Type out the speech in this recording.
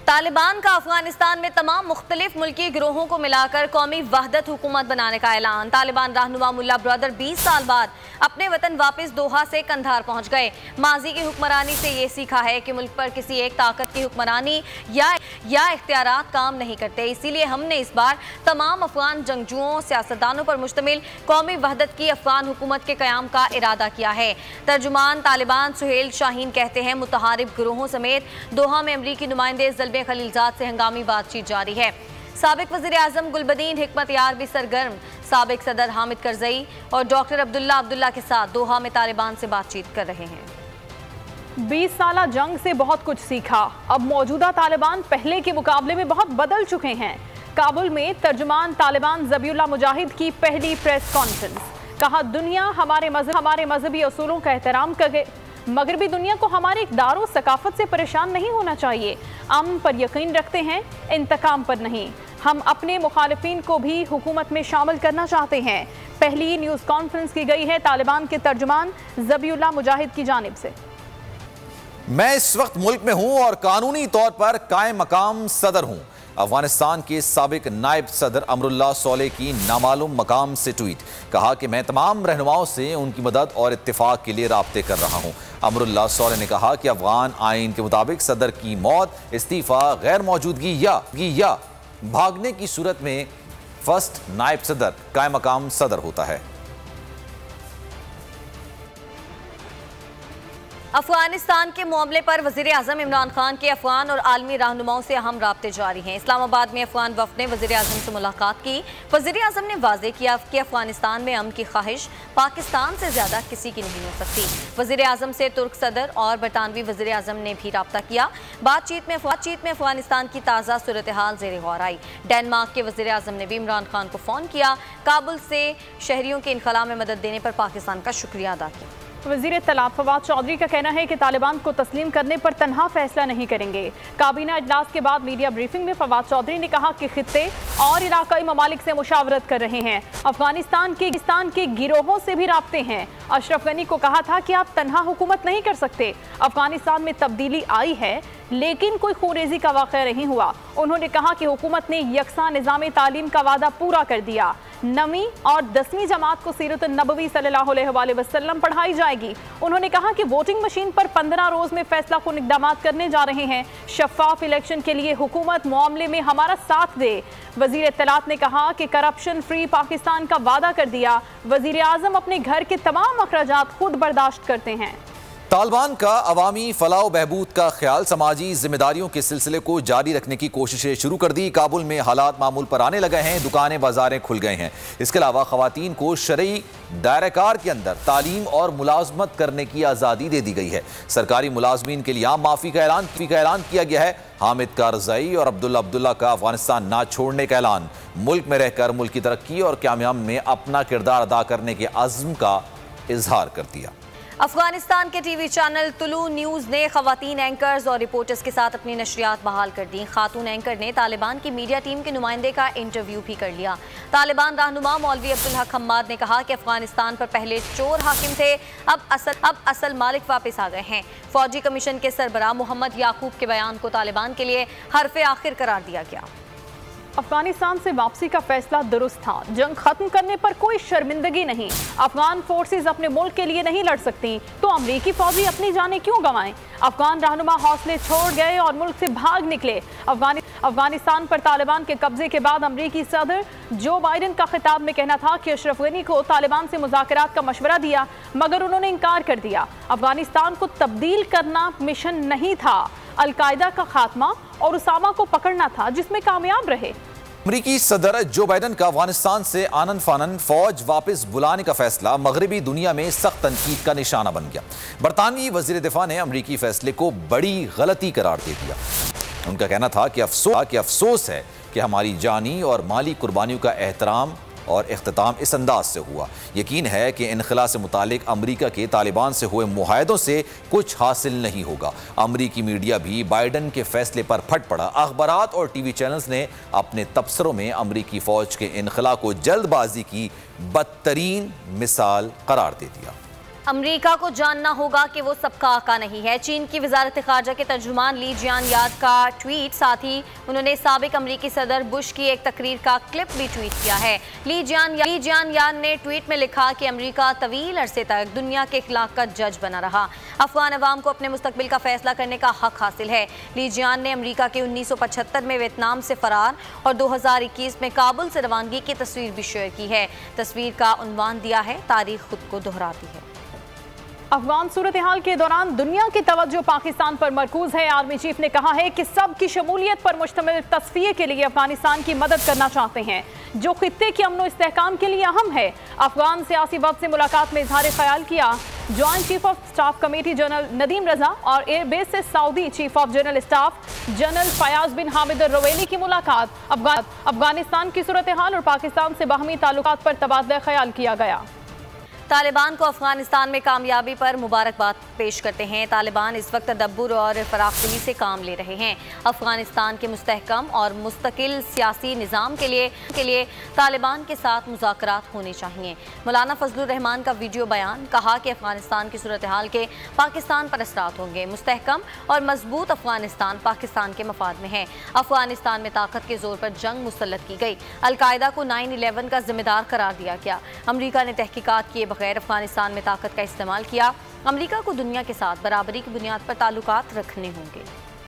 तालिबान का अफगानिस्तान में तमाम मुख्तलिफ मुल्की गिरोहों को मिलाकर कौमी वहदत हुकूमत बनाने का ऐलान। तालिबान रहनुमा मुल्ला ब्रदर 20 साल बाद अपने वतन वापस दोहा से कंधार पहुंच गए। माजी की हुक्मरानी से ये सीखा है कि मुल्क पर किसी एक ताकत की हुक्मरानी या इख्तियारात काम नहीं करते। इसीलिए हमने इस बार तमाम अफगान जंगजुओं सियासतदानों पर मुश्तमिल कौमी वहदत की अफगान हुकूमत के क़याम का इरादा किया है। तर्जुमान तालिबान सुहेल शाहीन कहते हैं, मुतहारिब गिरोहों समेत दोहा में अमरीकी नुमाइंदे ज़ल्बे खलीलजाद से हंगामी बातचीत जारी है। साबिक वज़ीर आज़म गुलबदीन हिकमत यार भी सरगर्म साबिक सदर हामिद करजई और डॉक्टर अब्दुल्ला के साथ दोहा में तालिबान से बातचीत कर रहे हैं। 20 साला जंग से बहुत कुछ सीखा। अब मौजूदा तालिबान पहले के मुकाबले में बहुत बदल चुके हैं। काबुल में तर्जुमान तालिबान ज़बीउल्लाह मुजाहिद की पहली प्रेस कॉन्फ्रेंस। कहा, दुनिया हमारे मजहबी असूलों का एहतराम करे, मगरबी दुनिया को हमारे इक़दार और सकाफत से परेशान नहीं होना चाहिए। अमन पर यकीन रखते हैं, इंतकाम पर नहीं। हम अपने मुखालिफिन को भी हुकूमत में शामिल करना चाहते हैं। पहली न्यूज़ कॉन्फ्रेंस की गई है तालिबान के तर्जुमान ज़बीउल्लाह मुजाहिद की जानिब से। मैं इस वक्त मुल्क में हूं और कानूनी तौर पर कायम मकाम सदर हूं। अफगानिस्तान के साबिक नायब सदर अमरुल्लाह सोले की नामालूम मकाम से ट्वीट। कहा कि मैं तमाम रहनुमाओं से उनकी मदद और इत्तेफाक के लिए राब्ते कर रहा हूं। अमरुल्लाह सोले ने कहा कि अफगान आइन के मुताबिक सदर की मौत, इस्तीफा, गैर मौजूदगी या भागने की सूरत में फर्स्ट नायब सदर कायम मकाम सदर होता है। अफगानिस्तान के मामले पर वज़ीर आज़म इमरान खान के अफगान और आलमी रहनुमाओं से अहम राब्ते जारी हैं। इस्लामाबाद में अफगान वफ़द ने वज़ीर आज़म से मुलाकात की। वज़ीर आज़म ने वाज़ेह किया कि अफगानिस्तान में अमन की ख्वाहिश पाकिस्तान से ज़्यादा किसी की नहीं हो सकती। वज़ीर आज़म से तुर्क सदर और बरतानवी वज़ीर आज़म ने भी राब्ता किया। बातचीत में अफगानिस्तान की ताज़ा सूरत हाल ज़ेर गौर आई। डेनमार्क के वज़ीर आज़म ने भी इमरान खान को फ़ोन किया। काबुल से शहरियों के इनखला में मदद देने पर पाकिस्तान का शुक्रिया अदा किया। वज़ीर इत्तलात फवाद चौधरी का कहना है कि तालिबान को तस्लीम करने पर तनहा फैसला नहीं करेंगे। काबीना इजलास के बाद मीडिया ब्रीफिंग में फवाद चौधरी ने कहा कि खित्ते और इलाकाई ममालिक से मुशावरत कर रहे हैं। अफगानिस्तान के गिरोहों से भी राब्ते हैं। अशरफ गनी को कहा था कि आप तनहा हुकूमत नहीं कर सकते। अफगानिस्तान में तब्दीली आई है लेकिन कोई खूनरेजी का वाक़या नहीं हुआ। उन्होंने कहा कि हुकूमत ने यकसा निज़ाम तालीम का वादा पूरा कर दिया। 9वीं और 10वीं जमात को सीरत नबवी सल्लल्लाहु अलैहि वसल्लम पढ़ाई जाएगी। उन्होंने कहा कि वोटिंग मशीन पर 15 रोज़ में फैसला कुन इक़दाम करने जा रहे हैं। शफाफ इलेक्शन के लिए हुकूमत मामले में हमारा साथ दे। वज़ीर इत्तलात ने कहा कि करप्शन फ्री पाकिस्तान का वादा कर दिया। वज़ीर आज़म अपने घर के तमाम अखराजात खुद बर्दाश्त करते हैं। तालिबान का अवामी फलाह बहबूद का ख्याल समाजी जिम्मेदारियों के सिलसिले को जारी रखने की कोशिशें शुरू कर दी। काबुल में हालात मामूल पर आने लगे हैं। दुकानें बाजारें खुल गए हैं। इसके अलावा खवातीन को शरई दायराकार के अंदर तालीम और मुलाजमत करने की आज़ादी दे दी गई है। सरकारी मुलाजमीन के लिए आम माफ़ी का ऐलान किया गया है। हामिद करजई और अब्दुल्ला का अफगानिस्तान ना छोड़ने का ऐलान। मुल्क में रहकर मुल्क की तरक्की और कामयाबी में अपना किरदार अदा करने के अज़्म का इजहार कर दिया। अफगानिस्तान के टीवी चैनल तुलू न्यूज़ ने खवातीन एंकर्स और रिपोर्टर्स के साथ अपनी नशरियात बहाल कर दी। खातून एंकर ने तालिबान की मीडिया टीम के नुमाइंदे का इंटरव्यू भी कर लिया। तालिबान रहनुमा मौलवी अब्दुल हक हम्माद ने कहा कि अफगानिस्तान पर पहले चोर हाकिम थे, अब असल मालिक वापस आ गए हैं। फौजी कमीशन के सरबराह मोहम्मद याकूब के बयान को तालिबान के लिए हरफ आखिर करार दिया गया। अफगानिस्तान से वापसी का फैसला दुरुस्त था। जंग खत्म करने पर कोई शर्मिंदगी नहीं। अफगान फोर्सेस अपने मुल्क के लिए नहीं लड़ सकती तो अमरीकी फौजी अपनी जानें क्यों गंवाएं। अफगान रहनुमा हौसले छोड़ गए और मुल्क से भाग निकले। अफगानिस्तान पर तालिबान के कब्जे के बाद अमरीकी सदर जो बाइडेन का खिताब में कहना था कि अशरफ गनी को तालिबान से मुज़ाकरात का मशवरा दिया, मगर उन्होंने इनकार कर दिया। अफगानिस्तान को तब्दील करना मिशन नहीं था, अलकायदा का खात्मा और उसामा को पकड़ना था, जिसमें कामयाब रहे। अमरीकी सदर जो बाइडेन का अफगानिस्तान से आनन फानन फौज वापस बुलाने का फैसला मगरबी दुनिया में सख्त तनकीद का निशाना बन गया। बरतानवी वजीर दिफा ने अमरीकी फैसले को बड़ी गलती करार दे दिया। उनका कहना था कि अफसोस है कि हमारी जानी और माली कुर्बानियों का एहतराम और इख्तिताम इस अंदाज से हुआ। यकीन है कि इनखला से मुतालिक अमरीका के तालिबान से हुए मुआहदों से कुछ हासिल नहीं होगा। अमरीकी मीडिया भी बाइडेन के फैसले पर फट पड़ा। अखबारात और टीवी चैनल्स ने अपने तबसरों में अमरीकी फौज के इनखला को जल्दबाजी की बदतरीन मिसाल करार दे दिया। अमेरिका को जानना होगा कि वो सबका आका नहीं है। चीन की वजारत खारजा के तर्जुमान ली जियानयान का ट्वीट, साथ ही उन्होंने साबिक अमरीकी सदर बुश की एक तकरीर का क्लिप भी ट्वीट किया है। ली जियानयान ने ट्वीट में लिखा कि अमेरिका तवील अरसे तक दुनिया के इख्लाक का जज बना रहा। अफगान अवाम को अपने मुस्तकबिल का फैसला करने का हक हासिल है। ली जियान ने अमेरिका के 1975 में वियतनाम से फरार और 2021 में काबुल से रवानगी की तस्वीर भी शेयर की है। तस्वीर का उन्वान दिया है, तारीख खुद को दोहराती है। अफगान सूरत हाल के दौरान दुनिया की तवज्जो पाकिस्तान पर मरकूज है। आर्मी चीफ ने कहा है कि सबकी शमूलियत पर मुश्तमिल तस्फिये के लिए अफगानिस्तान की मदद करना चाहते हैं, जो खित्ते के अमन इस्तेहकाम के लिए अहम है। अफगान सियासी वफ़द से मुलाकात में इजहार ख्याल किया। Joint chief of staff committee general Nadeem Raza और एयरबेस से Saudi chief of general staff general Fayyaz bin Hamid Ruwaili की मुलाकात। अफगानिस्तान की सूरत हाल और पाकिस्तान से बाहमी ताल्लुकात पर तबादला ख्याल किया गया। तालिबान को अफगानिस्तान में कामयाबी पर मुबारकबाद पेश करते हैं। तालिबान इस वक्त तदब्बुर और फराखदिली से काम ले रहे हैं। अफगानिस्तान के मुस्तहकम और मुस्तकिल सियासी निज़ाम के लिए तालिबान के साथ मुज़ाकरात होने चाहिए। मौलाना फजलुर रहमान का वीडियो बयान, कहा कि अफगानिस्तान की सूरत हाल के पाकिस्तान पर असरात होंगे। मुस्तहकम और मजबूत अफगानिस्तान पाकिस्तान के मफाद में है। अफगानिस्तान में ताकत के जोर पर जंग मुसल्लत की गई। अलकायदा को 9/11 का जिम्मेदार करार दिया गया। अमरीका ने तहकीकात किए बगैर अफगानिस्तान में ताकत का इस्तेमाल किया। अमरीका को दुनिया के साथ बराबरी की बुनियाद पर ताल्लुकात रखने होंगे।